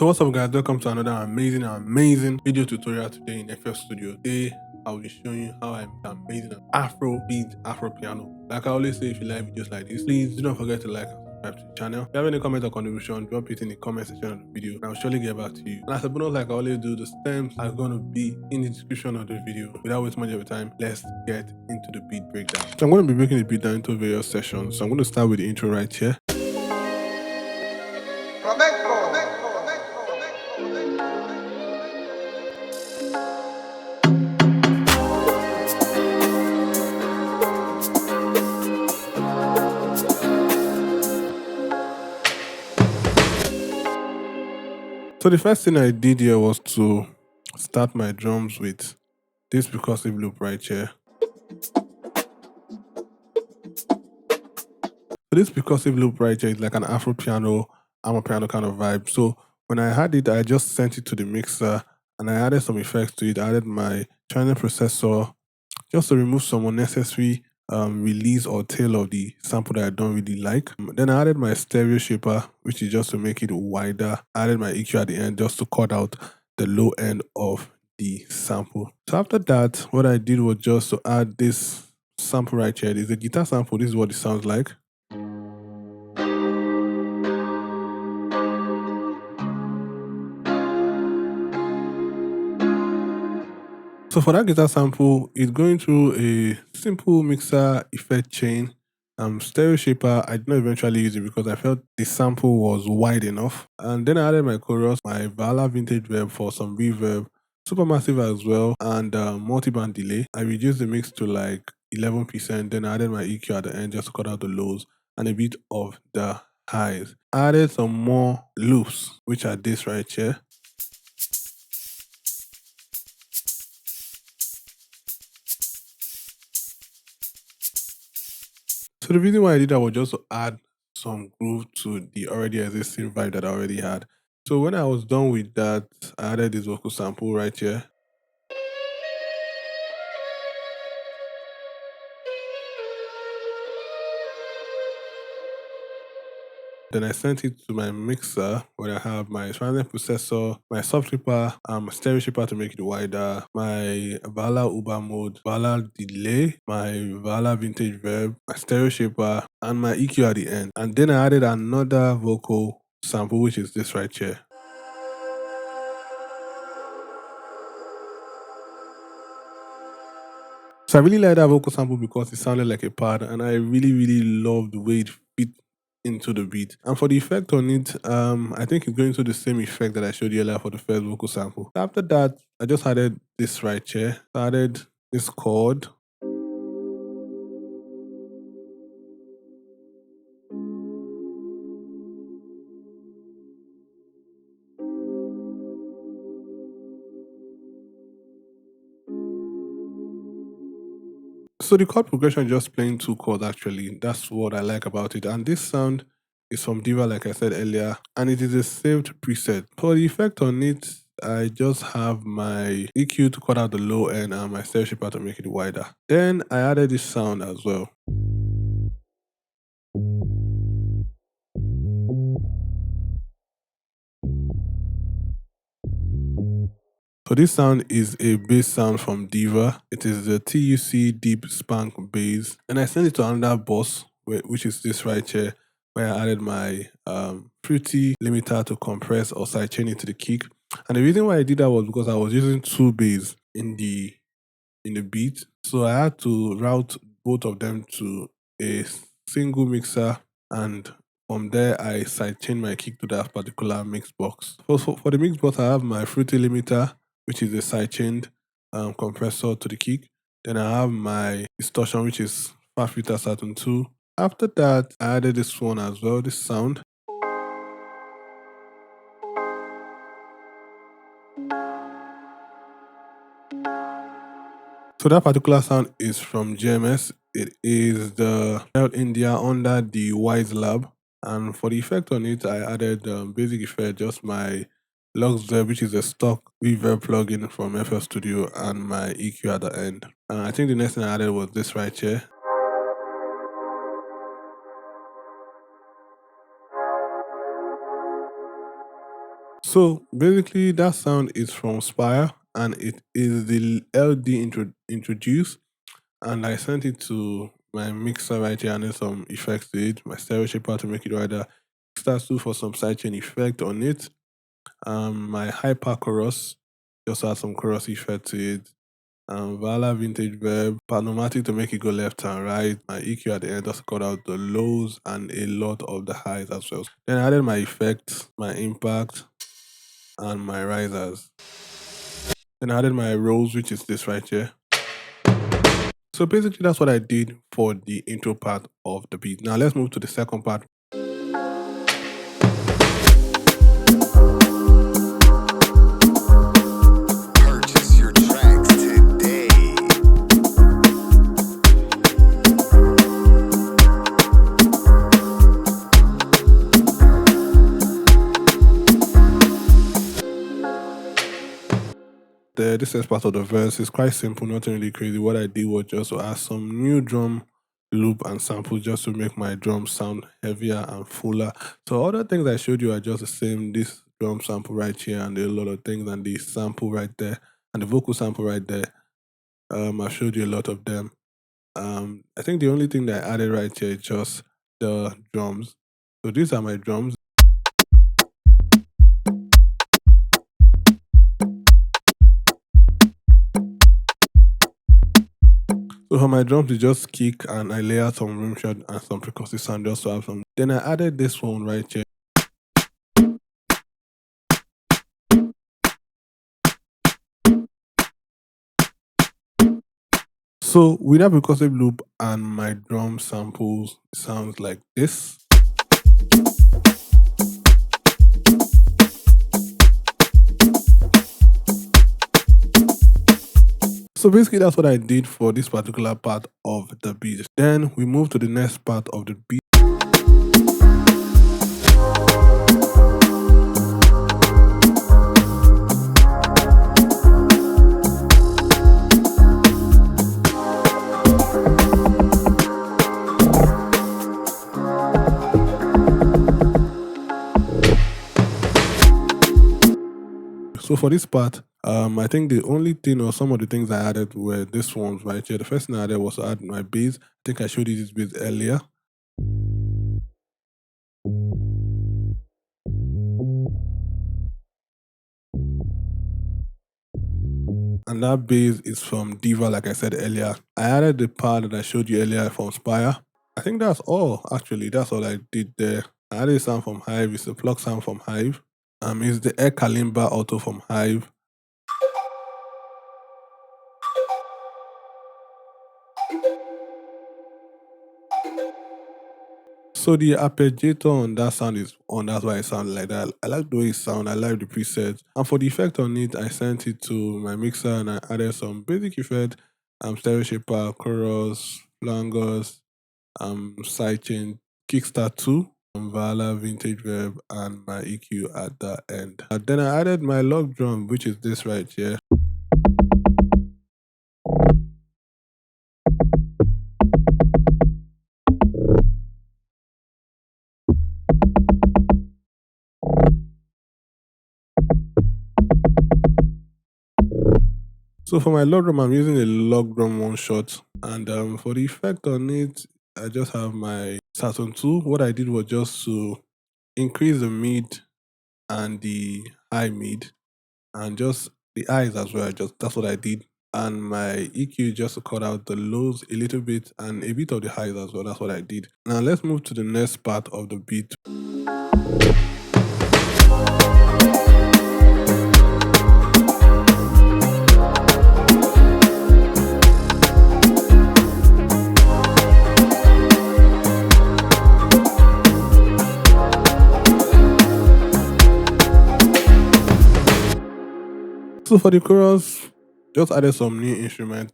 So what's up guys, welcome to another amazing video tutorial today in FL Studio. Today I will be showing you how I make amazing Afrobeat, Afro piano. Like I always say, if you like videos like this, please do not forget to like and subscribe to the channel. If you have any comment or contribution, drop it in the comment section of the video and I'll surely get back to you. And as a bonus, like I always do, the stems are going to be in the description of the video. Without wasting much of your time, let's get into the beat breakdown. So I'm going to be breaking the beat down into various sessions. So I'm going to start with the intro right here. So the first thing I did here was to start my drums with this percussive loop right here. So this percussive loop right here is like an Afro piano, piano kind of vibe. So when I had it, I just sent it to the mixer and I added some effects to it. I added my Crayon processor just to remove some unnecessary release or tail of the sample that I don't really like. Then I added my stereo shaper, which is just to make it wider. I added my EQ at the end just to cut out the low end of the sample. So after that, what I did was just to add this sample right here. This is a guitar sample. This is what it sounds like. So for that guitar sample, it's going through a simple mixer effect chain. Stereo shaper, I did not eventually use it because I felt the sample was wide enough. And then I added my chorus, my Vala vintage reverb for some reverb, supermassive as well, and multi-band delay. I reduced the mix to like 11%. Then I added my EQ at the end just to cut out the lows and a bit of the highs. I added some more loops, which are this right here. So the reason why I did that was just to add some groove to the already existing vibe that I already had. So when I was done with that, I added this vocal sample right here. Then I sent it to my mixer where I have my Crayon processor, my soft shaper, stereo shaper to make it wider, my Vala Uber mode, Vala delay, my Vala vintage verb, my stereo shaper, and my EQ at the end. And then I added another vocal sample, which is this right here. So I really like that vocal sample because it sounded like a pad and I really love the way it fit into the beat. And for the effect on it, I think it's going to the same effect that I showed you earlier for the first vocal sample. After that, I just added this right here. I added this chord. So the chord progression is just playing two chords actually. That's what I like about it. And this sound is from Diva, like I said earlier, and it is a saved preset. For the effect on it, I just have my EQ to cut out the low end and my stereo shaper to make it wider. Then I added this sound as well. So this sound is a bass sound from Diva. It is the TUC Deep Spank bass. And I sent it to another boss, which is this right here, where I added my fruity limiter to compress or sidechain it to the kick. And the reason why I did that was because I was using two bass in the beat. So I had to route both of them to a single mixer, and from there I sidechain my kick to that particular mix box. For the mix box, I have my fruity limiter, which is a sidechained compressor to the kick. Then I have my distortion, which is Fat Filter Saturn 2. After that, I added this one as well, this sound. So that particular sound is from GMS. It is the India under the Wise Lab. And for the effect on it, I added basic effect, just my Lux Reverb, which is a stock reverb plugin from FL Studio, and my EQ at the end. I think the next thing I added was this right here. So basically, that sound is from Spire, and it is the LD introduced, and I sent it to my mixer right here, and then some effects to it. My stereo shaper to make it rather. Start to for some sidechain effect on it. My hyper chorus just add some chorus effect to it. Vala vintage verb, panomatic to make it go left and right. My EQ at the end just cut out the lows and a lot of the highs as well. Then I added my effects, my impact, and my risers. Then I added my rolls, which is this right here. So basically, that's what I did for the intro part of the beat. Now let's move to the second part. Purchase your tracks today. This is part of the verse. It's quite simple, nothing really crazy. What I did was just to add some new drum loop and sample just to make my drums sound heavier and fuller. So other things I showed you are just the same. This drum sample right here and a lot of things, and the sample right there and the vocal sample right there. I showed you a lot of them. I think the only thing that I added right here is just the drums. So these are my drums. So for my drums, it's just kick and I layer some room shot and some percussive sound just to have some. Then I added this one right here. So with that percussive loop and my drum samples sounds like this. So basically that's what I did for this particular part of the beat. Then we move to the next part of the beat. So for this part, I think the only thing or some of the things I added were this ones right here. The first thing I added was to add my bass. I think I showed you this bass earlier. And that bass is from Diva, like I said earlier. I added the part that I showed you earlier from Spire. I think that's all, actually. That's all I did there. I added a sound from Hive. It's a plug sound from Hive. It's the Air Kalimba Auto from Hive. So the arpeggiator on that sound is on, that's why it sounds like that. I like the way it sounds, I like the preset. And for the effect on it, I sent it to my mixer and I added some basic effect, stereo shaper, chorus, flangers, sidechain, kickstart 2, Vala, vintage verb, and my EQ at the end. And then I added my log drum, which is this right here. So for my log drum, I'm using a log drum one shot, and for the effect on it, I just have my Saturn 2. What I did was just to increase the mid and the high mid, and just the highs as well. Just that's what I did, and my EQ just to cut out the lows a little bit and a bit of the highs as well. That's what I did. Now let's move to the next part of the beat. So for the chorus, just added some new instrument.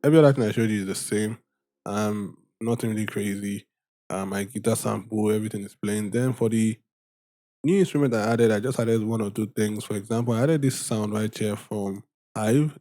Every other thing I showed you is the same. Nothing really crazy. My guitar sample, everything is playing. Then for the new instrument I added, I just added one or two things. For example, I added this sound right here from Hive.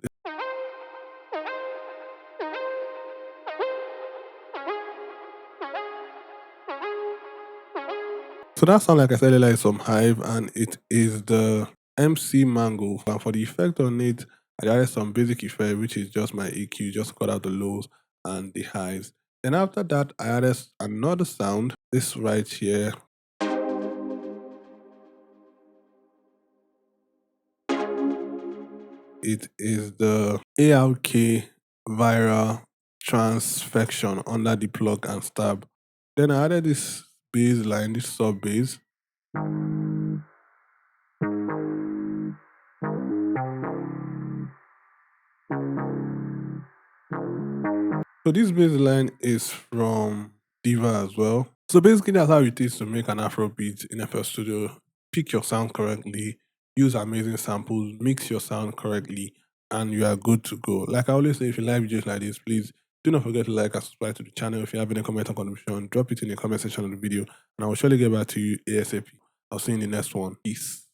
So that sound, like I said earlier, is from Hive, and it is the MC Mango. And for the effect on it, I added some basic effect, which is just my EQ, just cut out the lows and the highs. Then after that, I added another sound, this right here. It is the ARK viral transfection under the plug and stab. Then I added this bass line, this sub bass. So this bass line is from Diva as well. So basically that's how it is to make an Afrobeat in FL Studio. Pick your sound correctly, use amazing samples, mix your sound correctly, and you are good to go. Like I always say, if you like videos like this, please do not forget to like and subscribe to the channel. If you have any comment or contribution, drop it in the comment section of the video, and I will surely get back to you ASAP. I'll see you in the next one. Peace.